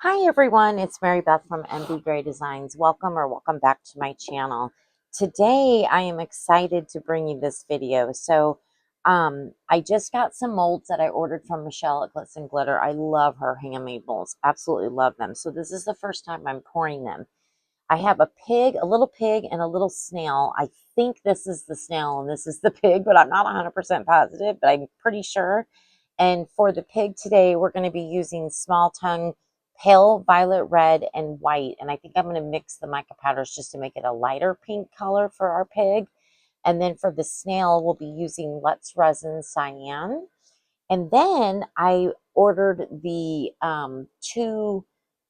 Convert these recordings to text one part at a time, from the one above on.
Hi everyone, it's Mary Beth from MbGray Designs. Welcome back to my channel. Today I am excited to bring you this video. I just got some molds that I ordered from Michelle at Glitz and Glitter. I love her handmade molds, absolutely love them. So this is the first time I'm pouring them. I have a pig, a little pig, and a little snail. I think this is the snail and this is the pig, but I'm not 100% positive, but I'm pretty sure. And for the pig today, we're going to be using small tongue, pale violet red, and white. And I think I'm going to mix the mica powders just to make it a lighter pink color for our pig. And then for the snail, we'll be using Let's Resin Cyan. And then I ordered the two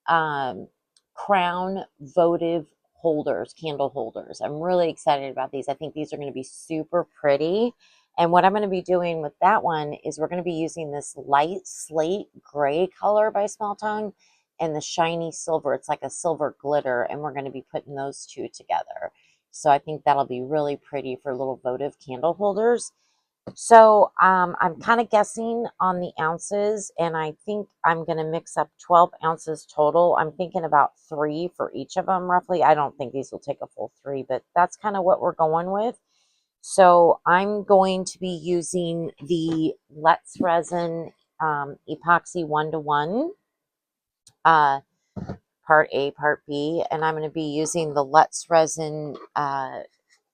crown votive holders, candle holders. I'm really excited about these. I think these are going to be super pretty. And what I'm going to be doing with that one is we're going to be using this light slate gray color by Small Tongue and the shiny silver. It's like a silver glitter, and we're going to be putting those two together. So I think that'll be really pretty for little votive candle holders. So I'm kind of guessing on the ounces, and I think I'm going to mix up 12 ounces total. I'm thinking about 3 for each of them roughly. I don't think these will take a full 3, but that's kind of what we're going with. So I'm going to be using the Let's Resin Epoxy 1-to-1, part A, part B, and I'm going to be using the Let's Resin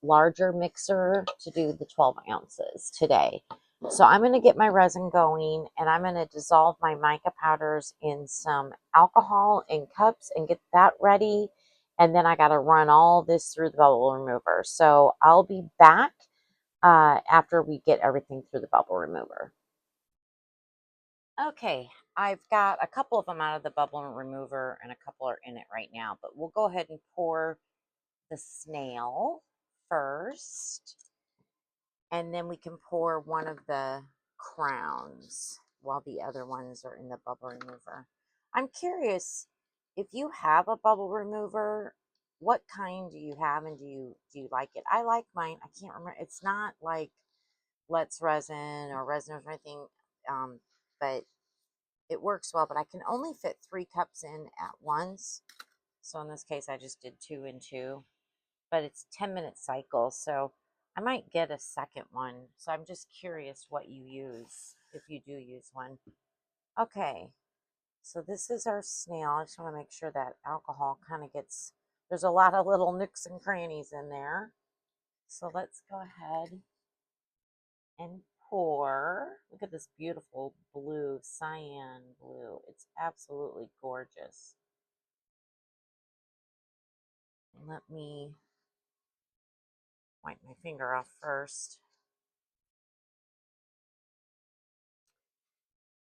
larger mixer to do the 12 ounces today. So I'm going to get my resin going, and I'm going to dissolve my mica powders in some alcohol in cups and get that ready. And then I got to run all this through the bubble remover. So I'll be back after we get everything through the bubble remover. Okay, I've got a couple of them out of the bubble remover and a couple are in it right now, but we'll go ahead and pour the snail first, and then we can pour one of the crowns while the other ones are in the bubble remover. I'm curious, if you have a bubble remover, what kind do you have, and do you like it? I like mine. I can't remember. It's not like Let's Resin or Resiners or anything, but it works well. But I can only fit 3 cups in at once. So in this case, I just did 2 and 2. But it's 10-minute cycle, so I might get a second one. So I'm just curious what you use, if you do use one. Okay, so this is our snail. I just want to make sure that alcohol kind of gets, there's a lot of little nooks and crannies in there. So let's go ahead and pour. Look at this beautiful blue, cyan blue. It's absolutely gorgeous. Let me wipe my finger off first.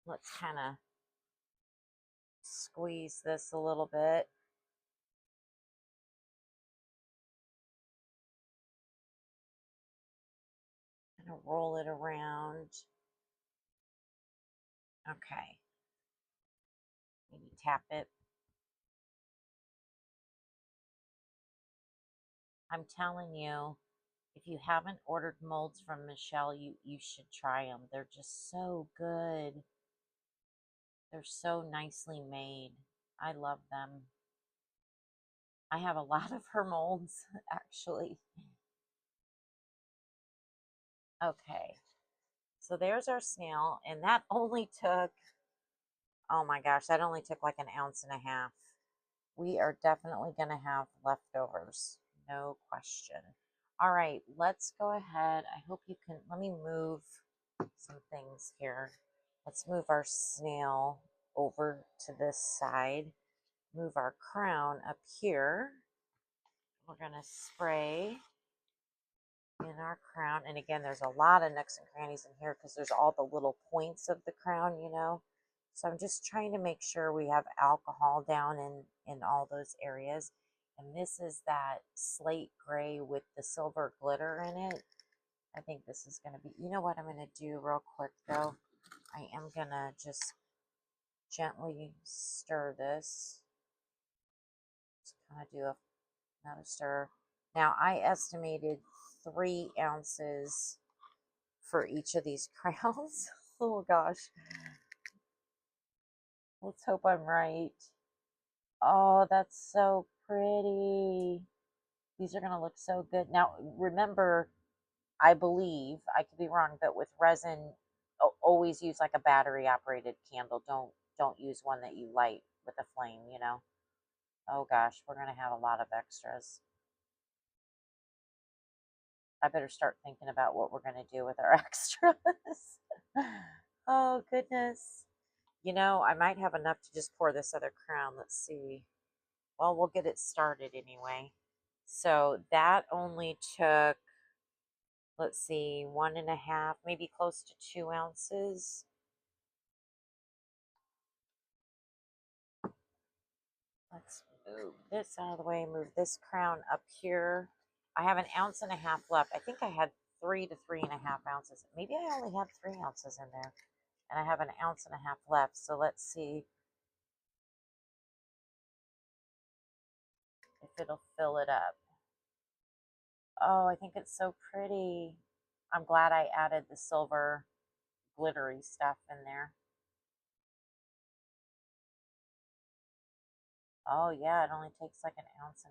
Let's kind of squeeze this a little bit. Kind of roll it around. Okay. Maybe tap it. I'm telling you, if you haven't ordered molds from Michelle, you should try them. They're just so good. They're so nicely made. I love them. I have a lot of her molds, actually. Okay. So there's our snail, and that only took, oh my gosh, that only took like 1.5 ounces. We are definitely going to have leftovers, no question. All right, let's go ahead. I hope you can, let me move some things here. Let's move our snail over to this side. Move our crown up here. We're going to spray in our crown. And again, there's a lot of nooks and crannies in here because there's all the little points of the crown, you know. So I'm just trying to make sure we have alcohol down in all those areas. And this is that slate gray with the silver glitter in it. I think this is going to be, you know what I'm going to do real quick though? I am going to just gently stir this. Just kind of do another stir. Now I estimated 3 ounces for each of these crowns. Oh gosh. Let's hope I'm right. Oh, that's so pretty. These are going to look so good. Now, remember, I believe, I could be wrong, but with resin, always use like a battery operated candle. Don't use one that you light with a flame, you know. Oh gosh, we're going to have a lot of extras. I better start thinking about what we're going to do with our extras. Oh goodness. You know, I might have enough to just pour this other crown. Let's see. Well, we'll get it started anyway. So that only took, let's see, 1.5, maybe close to 2 ounces. Let's move this out of the way, move this crown up here. I have 1.5 ounces left. I think I had 3 to 3.5 ounces. Maybe I only had 3 ounces in there. And I have 1.5 ounces left. So let's see if it'll fill it up. Oh, I think it's so pretty. I'm glad I added the silver glittery stuff in there. Oh yeah, it only takes like 1.5 ounces.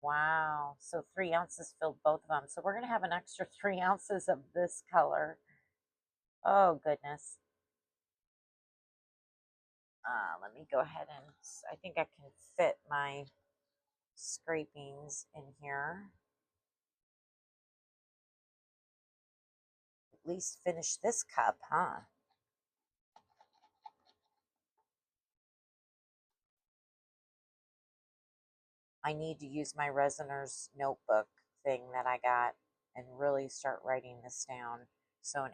Wow. So 3 ounces filled both of them. So we're going to have an extra 3 ounces of this color. Oh goodness. Let me go ahead and, I think I can fit my scrapings in here. At least finish this cup, huh? I need to use my Resiners notebook thing that I got and really start writing this down. So 1.5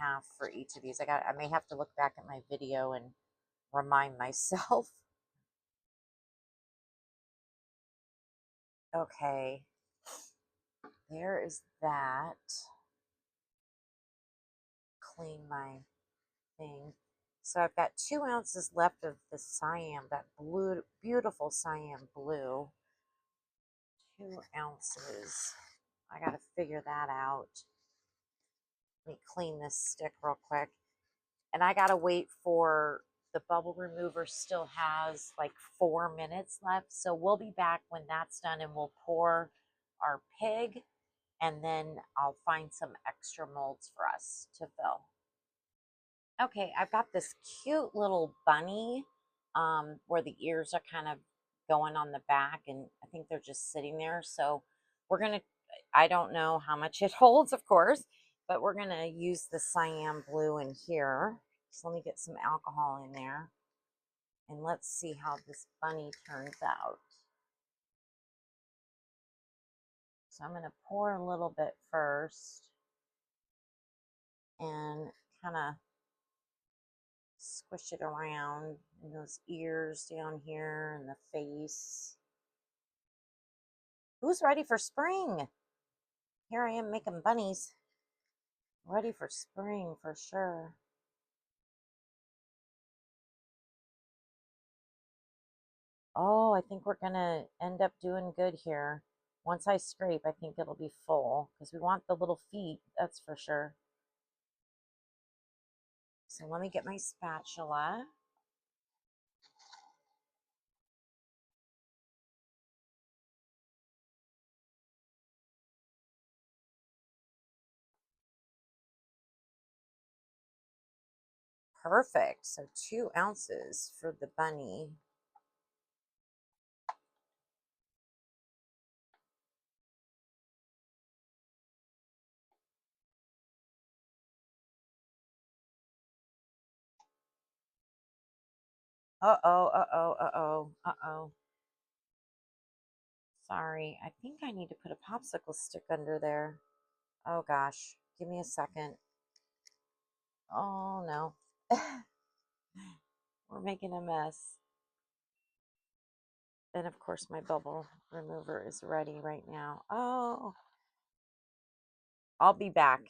ounces for each of these. I may have to look back at my video and remind myself. Okay, there is that. Clean my thing. So I've got 2 ounces left of the cyan, that blue, beautiful cyan blue. 2 ounces. I got to figure that out. Let me clean this stick real quick. And I got to wait for the bubble remover still has like 4 minutes left. So we'll be back when that's done and we'll pour our pig and then I'll find some extra molds for us to fill. Okay, I've got this cute little bunny where the ears are kind of going on the back, and I think they're just sitting there. So we're going to, I don't know how much it holds, of course, but we're going to use the cyan blue in here. So let me get some alcohol in there, and let's see how this bunny turns out. So I'm going to pour a little bit first and kind of squish it around in those ears down here and the face. Who's ready for spring? Here I am making bunnies. Ready for spring for sure. Oh, I think we're gonna end up doing good here. Once I scrape, I think it'll be full because we want the little feet, that's for sure. So let me get my spatula. Perfect. So 2 ounces for the bunny. Uh-oh, uh-oh, uh-oh, uh-oh. Sorry, I think I need to put a popsicle stick under there. Oh gosh, give me a second. Oh no. We're making a mess. And of course my bubble remover is ready right now. Oh, I'll be back.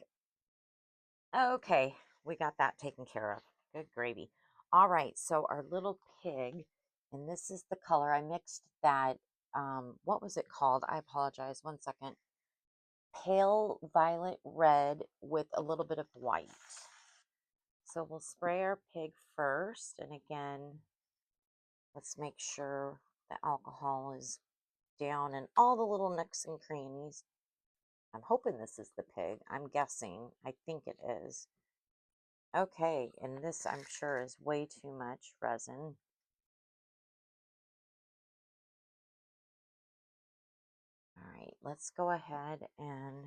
Okay, we got that taken care of. Good gravy. All right, so our little pig, and this is the color. I mixed that, what was it called? I apologize, 1 second. Pale violet red with a little bit of white. So we'll spray our pig first, and again, Let's make sure the alcohol is down in all the little nooks and crannies. I'm hoping this is the pig. I'm guessing. I think it is. Okay, and this I'm sure is way too much resin. All right, let's go ahead and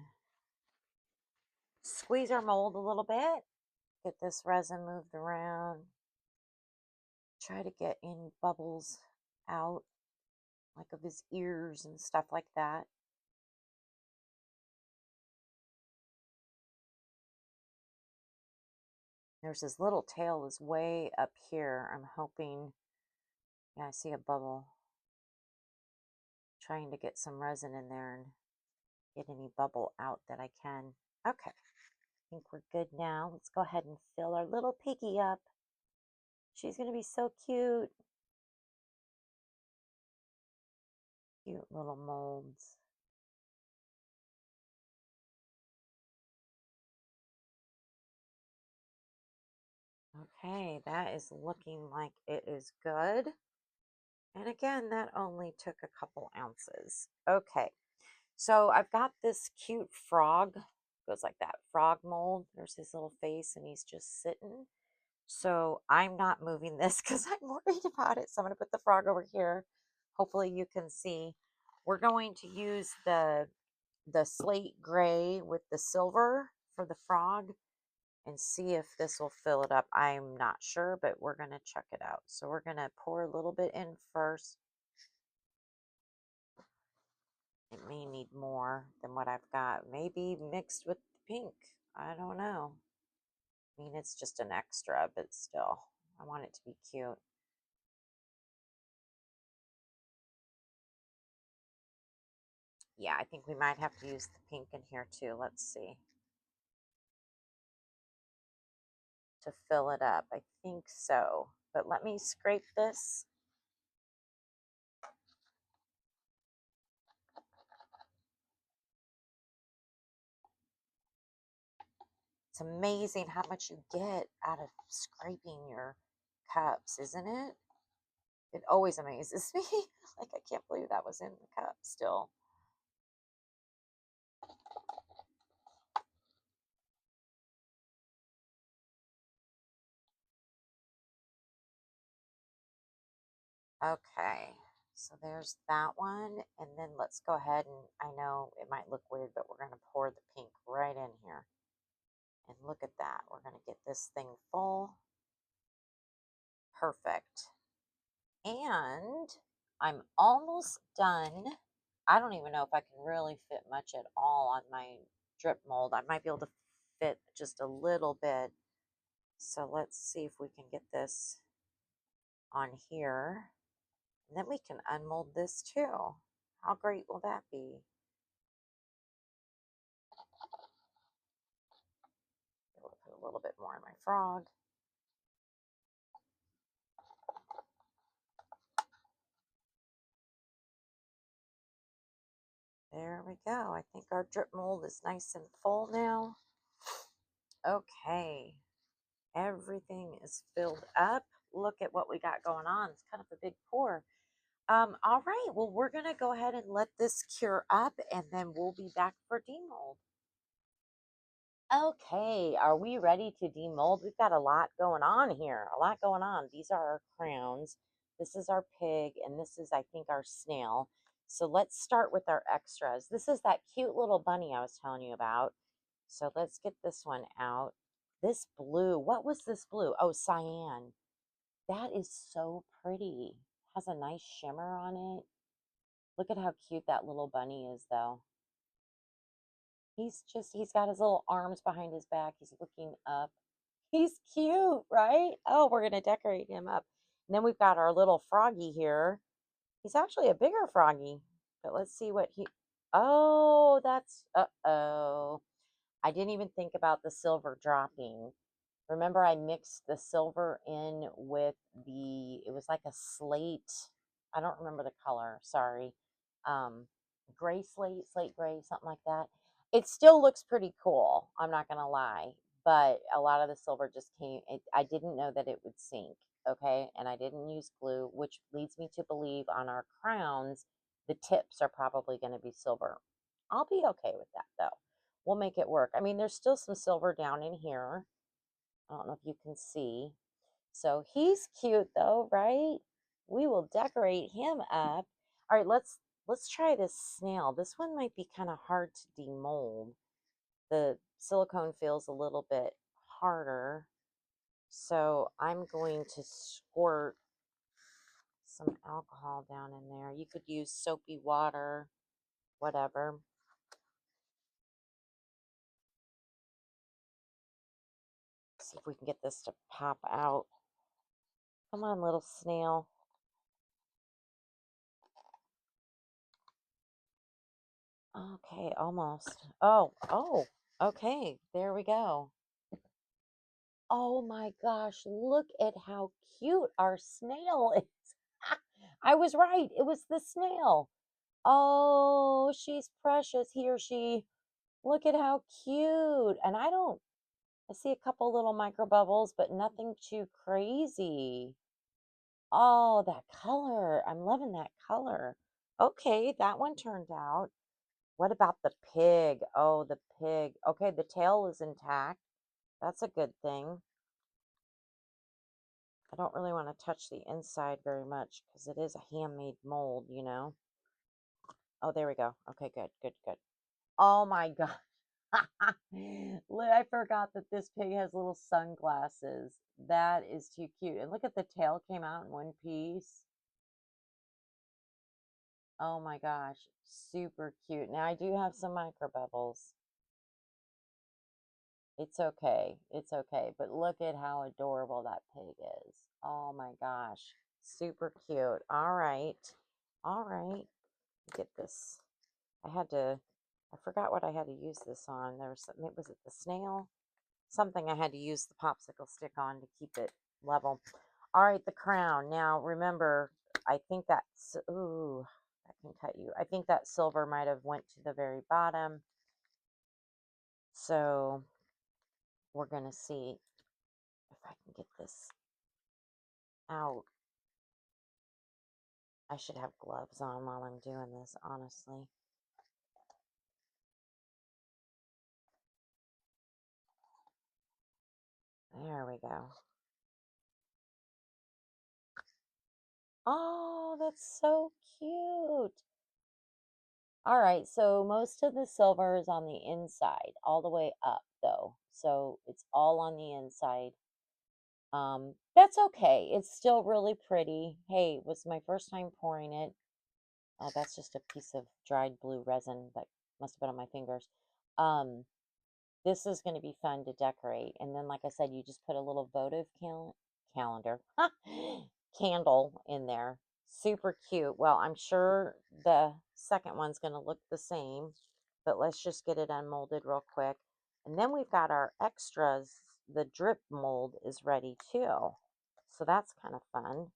squeeze our mold a little bit. Get this resin moved around. Try to get any bubbles out, like of his ears and stuff like that. There's his little tail is way up here. I'm hoping, yeah, I see a bubble. Trying to get some resin in there and get any bubble out that I can. Okay, I think we're good now. Let's go ahead and fill our little piggy up. She's going to be so cute. Cute little molds. Okay, that is looking like it is good. And again, that only took a couple ounces. Okay, so I've got this cute frog. Goes like that, frog mold. There's his little face and he's just sitting. So I'm not moving this because I'm worried about it. So I'm going to put the frog over here. Hopefully you can see. We're going to use the slate gray with the silver for the frog and see if this will fill it up. I'm not sure, but we're going to check it out. So we're going to pour a little bit in first. It may need more than what I've got. Maybe mixed with the pink. I don't know. I mean, it's just an extra, but still, I want it to be cute. Yeah, I think we might have to use the pink in here too. Let's see. To fill it up. I think so. But let me scrape this. It's amazing how much you get out of scraping your cups, isn't it? It always amazes me. Like, I can't believe that was in the cup still. Okay, so there's that one. And then let's go ahead and, I know it might look weird, but we're going to pour the pink right in here. And look at that. We're going to get this thing full. Perfect. And I'm almost done. I don't even know if I can really fit much at all on my drip mold. I might be able to fit just a little bit. So let's see if we can get this on here. And then we can unmold this too. How great will that be? I'll put a little bit more in my frog. There we go. I think our drip mold is nice and full now. Okay. Everything is filled up. Look at what we got going on. It's kind of a big pour. All right. Well, we're going to go ahead and let this cure up, and then we'll be back for demold. Okay. Are we ready to demold? We've got a lot going on here. A lot going on. These are our crowns. This is our pig, and this is, I think, our snail. So let's start with our extras. This is that cute little bunny I was telling you about. So let's get this one out. This blue, what was this blue? Oh, cyan. That is so pretty. Has a nice shimmer on it. Look at how cute that little bunny is, though. He's got his little arms behind his back. He's looking up. He's cute, right? Oh, we're going to decorate him up. And then we've got our little froggy here. He's actually a bigger froggy. But let's see what he... Oh, that's... Uh-oh. I didn't even think about the silver dropping. Remember, I mixed the silver in with it was like a slate. I don't remember the color, sorry. Gray slate, slate gray, something like that. It still looks pretty cool, I'm not going to lie. But a lot of the silver just came, I didn't know that it would sink. okay? And I didn't use glue, which leads me to believe on our crowns, the tips are probably going to be silver. I'll be okay with that though. We'll make it work. I mean, there's still some silver down in here. I don't know if you can see. So he's cute though, right? We will decorate him up. All right, let's try this snail. This one might be kind of hard to demold. The silicone feels a little bit harder. So I'm going to squirt some alcohol down in there. You could use soapy water, whatever. See if we can get this to pop out. Come on, little snail. Okay, almost. Oh, okay, there we go. Oh my gosh, look at how cute our snail is. I was right, it was the snail. Oh, she's precious. He or she. Look at how cute. And I see a couple little micro bubbles, but nothing too crazy. Oh, that color. I'm loving that color. Okay, that one turned out. What about the pig? Oh, the pig. Okay, the tail is intact. That's a good thing. I don't really want to touch the inside very much because it is a handmade mold, you know. Oh, there we go. Okay, good, good, good. Oh my God. I forgot that this pig has little sunglasses. That is too cute. And look at the tail came out in one piece. Oh my gosh, super cute. Now I do have some micro bubbles. It's okay. It's okay. But look at how adorable that pig is. Oh my gosh. Super cute. All right. All right. Get this. I forgot what I had to use this on. There was something, was it the snail? Something I had to use the popsicle stick on to keep it level. All right, the crown. Now, remember, I think that's, ooh, that can cut you. I think that silver might have went to the very bottom. So we're going to see if I can get this out. I should have gloves on while I'm doing this, honestly. There we go. Oh, that's so cute. All right, so most of the silver is on the inside, all the way up though. So it's all on the inside. That's okay. It's still really pretty. Hey, it was my first time pouring it. That's just a piece of dried blue resin that must have been on my fingers. This is going to be fun to decorate. And then, like I said, you just put a little votive calendar candle in there. Super cute. Well, I'm sure the second one's going to look the same, but let's just get it unmolded real quick. And then we've got our extras. The drip mold is ready too. So that's kind of fun.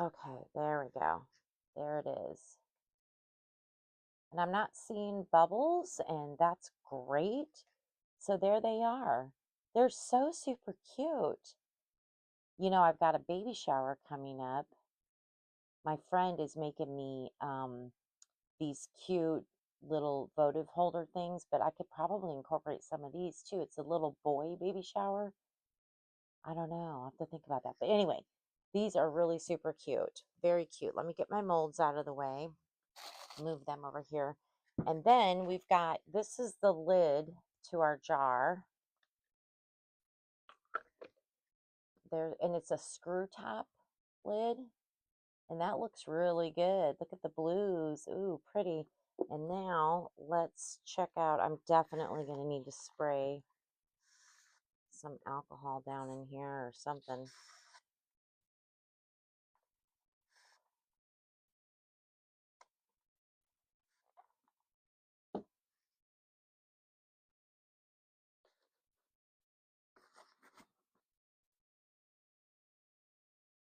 Okay, there we go. There it is. And I'm not seeing bubbles, and that's great. So there they are. They're so super cute. You know, I've got a baby shower coming up. My friend is making me these cute little votive holder things, but I could probably incorporate some of these too. It's a little boy baby shower. I don't know. I'll have to think about that. But anyway, these are really super cute. Very cute. Let me get my molds out of the way. Move them over here. And then we've got, this is the lid to our jar. There, and it's a screw top lid. And that looks really good. Look at the blues. Ooh, pretty. And now let's check out. I'm definitely going to need to spray some alcohol down in here or something.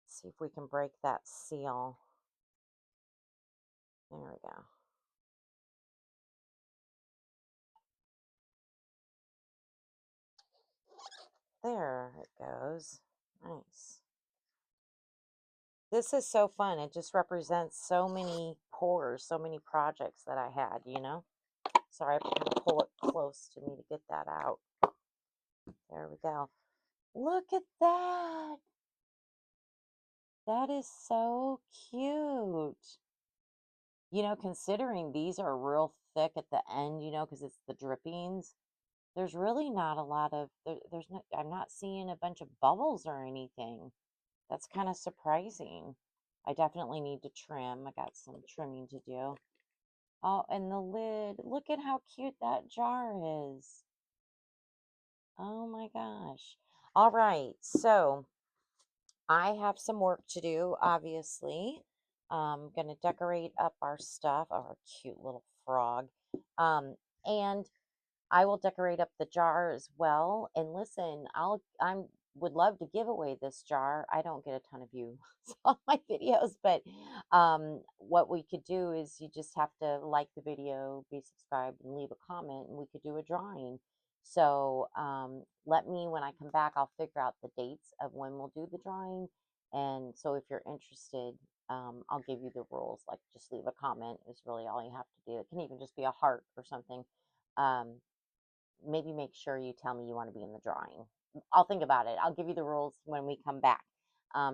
See if we can break that seal. There we go. There it goes. Nice. This is so fun. It just represents so many pours, so many projects that I had, you know? Sorry, I have to kind of pull it close to me to get that out. There we go. Look at that. That is so cute. You know, considering these are real thick at the end, you know, because it's the drippings, there's really not a lot of, there's not, I'm not seeing a bunch of bubbles or anything. That's kind of surprising. I definitely need to trim. I got some trimming to do. Oh, and the lid. Look at how cute that jar is. Oh my gosh. All right. So I have some work to do, obviously. I'm going to decorate up our stuff, our cute little frog. And I will decorate up the jar as well. And listen, I'm would love to give away this jar. I don't get a ton of views on my videos, but what we could do is you just have to like the video, be subscribed, and leave a comment, and we could do a drawing. So let me, when I come back, I'll figure out the dates of when we'll do the drawing. And so if you're interested, I'll give you the rules. Like just leave a comment is really all you have to do. It can even just be a heart or something. Um, Maybe make sure you tell me you want to be in the drawing. I'll think about it. I'll give you the rules when we come back.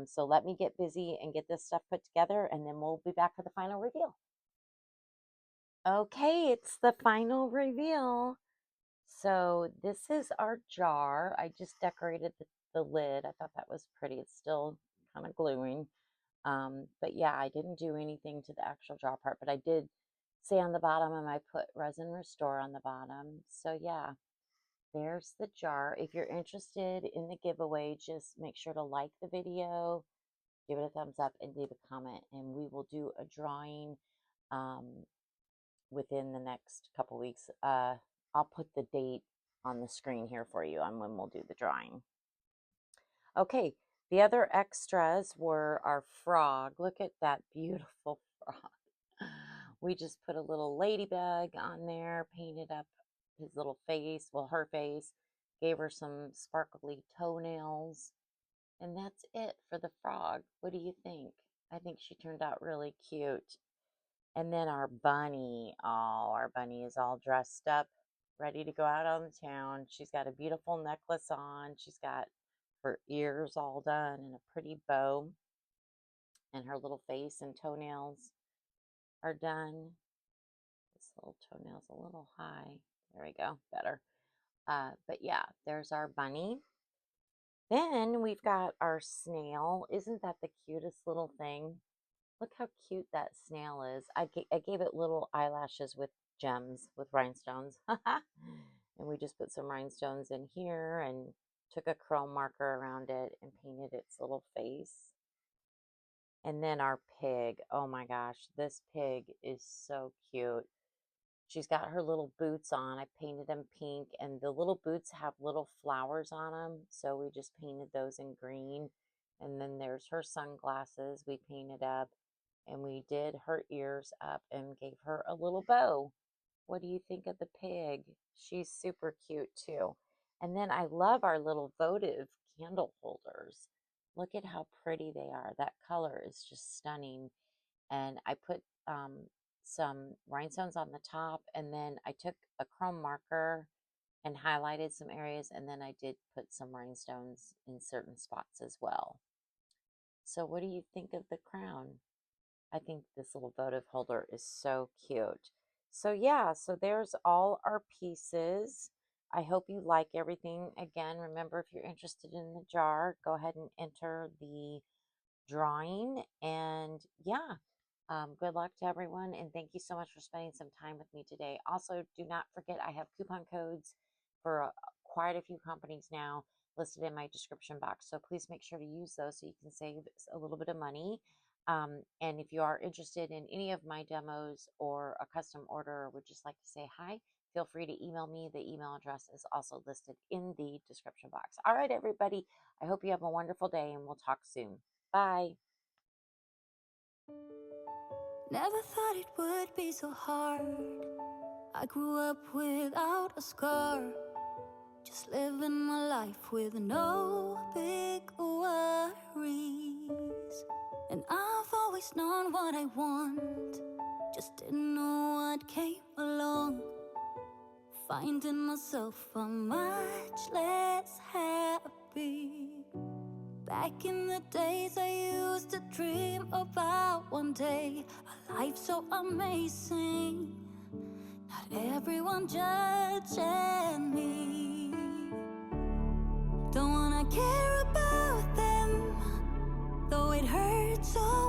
So let me get busy and get this stuff put together, and then we'll be back for the final reveal. Okay, it's the final reveal. So this is our jar. I just decorated the lid. I thought that was pretty. It's still kind of gluing. But yeah, I didn't do anything to the actual jar part, but I did say on the bottom, and I put Resin Restore on the bottom. So yeah, there's the jar. If you're interested in the giveaway, just make sure to like the video, give it a thumbs up, and leave a comment. And we will do a drawing um, within the next couple weeks. I'll put the date on the screen here for you on when we'll do the drawing. Okay, the other extras were our frog. Look at that beautiful frog. We just put a little ladybug on there, painted up his little face, well, her face, gave her some sparkly toenails, and that's it for the frog. What do you think? I think she turned out really cute. And then our bunny, oh, our bunny is all dressed up, ready to go out on the town. She's got a beautiful necklace on. She's got her ears all done and a pretty bow, and her little face and toenails are done. This little toenail's a little high. There we go, better. But yeah, there's our bunny. Then we've got our snail. Isn't that the cutest little thing? Look how cute that snail is. I gave it little eyelashes with gems, with rhinestones. And we just put some rhinestones in here and took a chrome marker around it and painted its little face. And then our pig. Oh my gosh, this pig is so cute. She's got her little boots on. I painted them pink, and the little boots have little flowers on them. So we just painted those in green. And then there's her sunglasses we painted up, and we did her ears up and gave her a little bow. What do you think of the pig? She's super cute too. And then I love our little votive candle holders. Look at how pretty they are. That color is just stunning. And I put some rhinestones on the top, and then I took a chrome marker and highlighted some areas, and then I did put some rhinestones in certain spots as well. So what do you think of the crown? I think this little votive holder is so cute. So yeah, so there's all our pieces. I hope you like everything. Again, remember, if you're interested in the jar, go ahead and enter the drawing. And yeah, good luck to everyone, and thank you so much for spending some time with me today. Also, do not forget I have coupon codes for quite a few companies now listed in my description box. So please make sure to use those so you can save a little bit of money. And if you are interested in any of my demos or a custom order, or would just like to say hi, feel free to email me. The email address is also listed in the description box. All right, everybody, I hope you have a wonderful day, and we'll talk soon. Bye. Never thought it would be so hard. I grew up without a scar. just living my life with no big worries. And I've always known what I want, just didn't know what came along. Finding myself a much less happy. Back in the days I used to dream about one day a life so amazing, not everyone judging me. Don't wanna care about them, though it hurts so